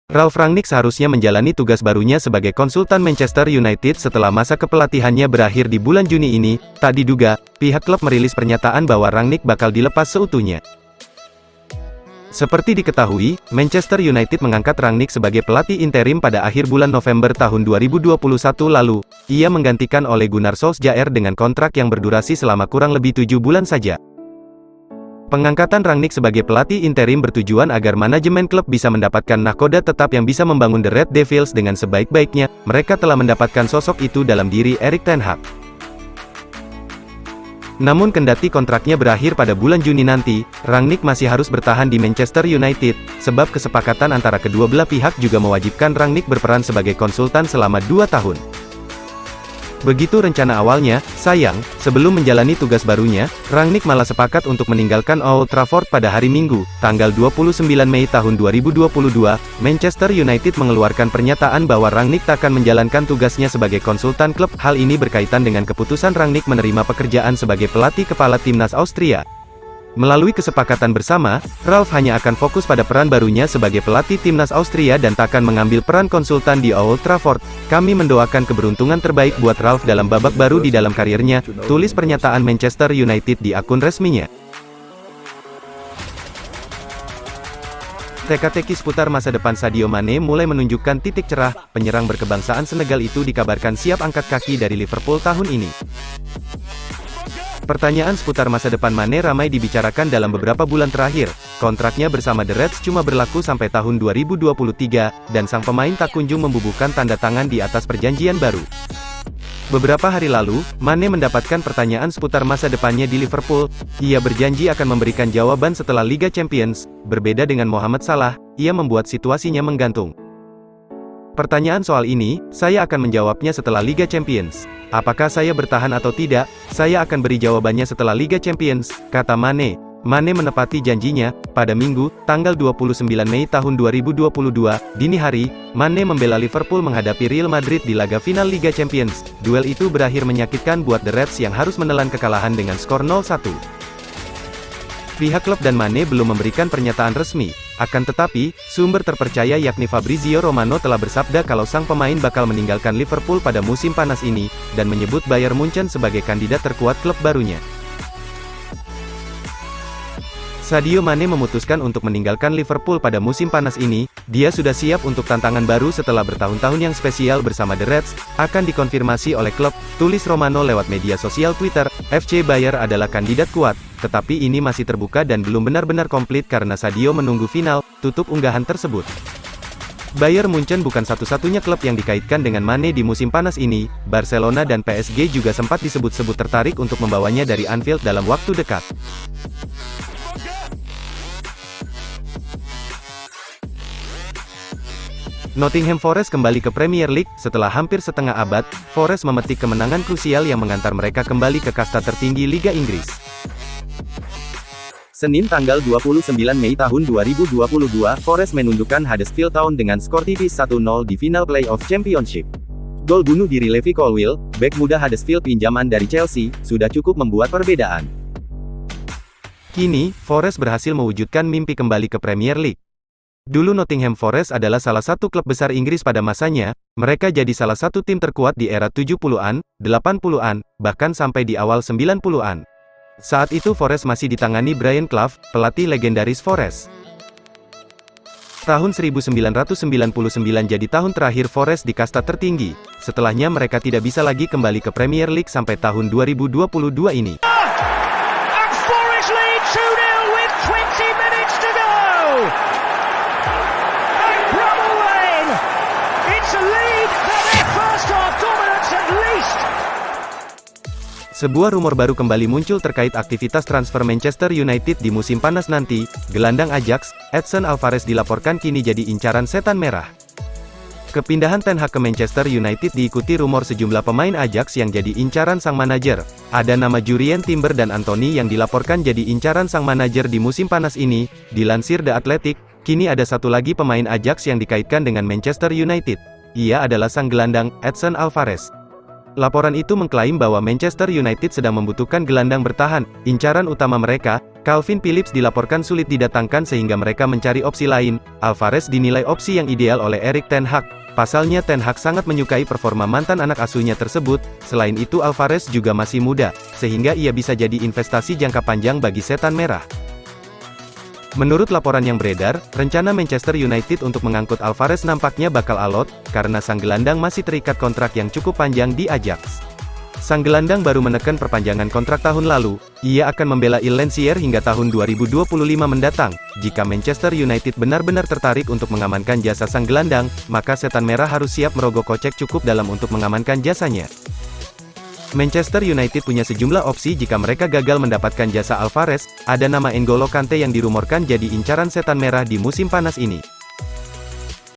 Ralf Rangnick seharusnya menjalani tugas barunya sebagai konsultan Manchester United setelah masa kepelatihannya berakhir di bulan Juni ini. Tak diduga, pihak klub merilis pernyataan bahwa Rangnick bakal dilepas seutuhnya. Seperti diketahui, Manchester United mengangkat Rangnick sebagai pelatih interim pada akhir bulan November tahun 2021 lalu. Ia menggantikan Ole Gunnar Solskjaer dengan kontrak yang berdurasi selama kurang lebih 7 bulan saja. Pengangkatan Rangnick sebagai pelatih interim bertujuan agar manajemen klub bisa mendapatkan nahkoda tetap yang bisa membangun The Red Devils dengan sebaik-baiknya. Mereka telah mendapatkan sosok itu dalam diri Erik ten Hag. Namun kendati kontraknya berakhir pada bulan Juni nanti, Rangnick masih harus bertahan di Manchester United, sebab kesepakatan antara kedua belah pihak juga mewajibkan Rangnick berperan sebagai konsultan selama 2 tahun. Begitu rencana awalnya, sayang, sebelum menjalani tugas barunya, Rangnick malah sepakat untuk meninggalkan Old Trafford pada hari Minggu, tanggal 29 Mei tahun 2022. Manchester United mengeluarkan pernyataan bahwa Rangnick tak akan menjalankan tugasnya sebagai konsultan klub. Hal ini berkaitan dengan keputusan Rangnick menerima pekerjaan sebagai pelatih kepala timnas Austria. Melalui kesepakatan bersama, Ralf hanya akan fokus pada peran barunya sebagai pelatih timnas Austria dan tak akan mengambil peran konsultan di Old Trafford. Kami mendoakan keberuntungan terbaik buat Ralf dalam babak baru di dalam karirnya, tulis pernyataan Manchester United di akun resminya. Teka-teki seputar masa depan Sadio Mane mulai menunjukkan titik cerah. Penyerang berkebangsaan Senegal itu dikabarkan siap angkat kaki dari Liverpool tahun ini. Pertanyaan seputar masa depan Mane ramai dibicarakan dalam beberapa bulan terakhir. Kontraknya bersama The Reds cuma berlaku sampai tahun 2023, dan sang pemain tak kunjung membubuhkan tanda tangan di atas perjanjian baru. Beberapa hari lalu, Mane mendapatkan pertanyaan seputar masa depannya di Liverpool. Ia berjanji akan memberikan jawaban setelah Liga Champions. Berbeda dengan Mohamed Salah, ia membuat situasinya menggantung. Pertanyaan soal ini, saya akan menjawabnya setelah Liga Champions. Apakah saya bertahan atau tidak? Saya akan beri jawabannya setelah Liga Champions, kata Mane. Mane menepati janjinya. Pada Minggu, tanggal 29 Mei tahun 2022, dini hari, Mane membela Liverpool menghadapi Real Madrid di laga final Liga Champions. Duel itu berakhir menyakitkan buat The Reds yang harus menelan kekalahan dengan skor 0-1. Pihak klub dan Mane belum memberikan pernyataan resmi. Akan tetapi, sumber terpercaya yakni Fabrizio Romano telah bersabda kalau sang pemain bakal meninggalkan Liverpool pada musim panas ini, dan menyebut Bayern Munchen sebagai kandidat terkuat klub barunya. Sadio Mane memutuskan untuk meninggalkan Liverpool pada musim panas ini. Dia sudah siap untuk tantangan baru setelah bertahun-tahun yang spesial bersama The Reds, akan dikonfirmasi oleh klub, tulis Romano lewat media sosial Twitter. FC Bayern adalah kandidat kuat, tetapi ini masih terbuka dan belum benar-benar komplit karena Sadio menunggu final, tutup unggahan tersebut. Bayern Munchen bukan satu-satunya klub yang dikaitkan dengan Mane di musim panas ini. Barcelona dan PSG juga sempat disebut-sebut tertarik untuk membawanya dari Anfield dalam waktu dekat. Nottingham Forest kembali ke Premier League. Setelah hampir setengah abad, Forest memetik kemenangan krusial yang mengantar mereka kembali ke kasta tertinggi Liga Inggris. Senin tanggal 29 Mei tahun 2022, Forest menundukkan Huddersfield Town dengan skor tipis 1-0 di final Play-off Championship. Gol bunuh diri Levi Colwill, bek muda Huddersfield pinjaman dari Chelsea, sudah cukup membuat perbedaan. Kini, Forest berhasil mewujudkan mimpi kembali ke Premier League. Dulu Nottingham Forest adalah salah satu klub besar Inggris pada masanya. Mereka jadi salah satu tim terkuat di era 70-an, 80-an, bahkan sampai di awal 90-an. Saat itu Forest masih ditangani Brian Clough, pelatih legendaris Forest. Tahun 1999 jadi tahun terakhir Forest di kasta tertinggi. Setelahnya mereka tidak bisa lagi kembali ke Premier League sampai tahun 2022 ini. And Forest lead 2-0 with 20 minutes to go. And Bramall Lane, it's a lead for their first half dominance at least. Sebuah rumor baru kembali muncul terkait aktivitas transfer Manchester United di musim panas nanti. Gelandang Ajax, Edson Alvarez dilaporkan kini jadi incaran setan merah. Kepindahan Ten Hag ke Manchester United diikuti rumor sejumlah pemain Ajax yang jadi incaran sang manajer. Ada nama Jurrien Timber dan Anthony yang dilaporkan jadi incaran sang manajer di musim panas ini. Dilansir The Athletic, kini ada satu lagi pemain Ajax yang dikaitkan dengan Manchester United. Ia adalah sang gelandang, Edson Alvarez. Laporan itu mengklaim bahwa Manchester United sedang membutuhkan gelandang bertahan. Incaran utama mereka, Calvin Phillips dilaporkan sulit didatangkan sehingga mereka mencari opsi lain. Alvarez dinilai opsi yang ideal oleh Erik ten Hag. Pasalnya Ten Hag sangat menyukai performa mantan anak asuhnya tersebut. Selain itu Alvarez juga masih muda, sehingga ia bisa jadi investasi jangka panjang bagi Setan Merah. Menurut laporan yang beredar, rencana Manchester United untuk mengangkut Alvarez nampaknya bakal alot, karena sang gelandang masih terikat kontrak yang cukup panjang di Ajax. Sang gelandang baru menekan perpanjangan kontrak tahun lalu. Ia akan membela Il Lancier hingga tahun 2025 mendatang. Jika Manchester United benar-benar tertarik untuk mengamankan jasa sang gelandang, maka Setan Merah harus siap merogoh kocek cukup dalam untuk mengamankan jasanya. Manchester United punya sejumlah opsi jika mereka gagal mendapatkan jasa Alvarez. Ada nama N'Golo Kante yang dirumorkan jadi incaran Setan Merah di musim panas ini.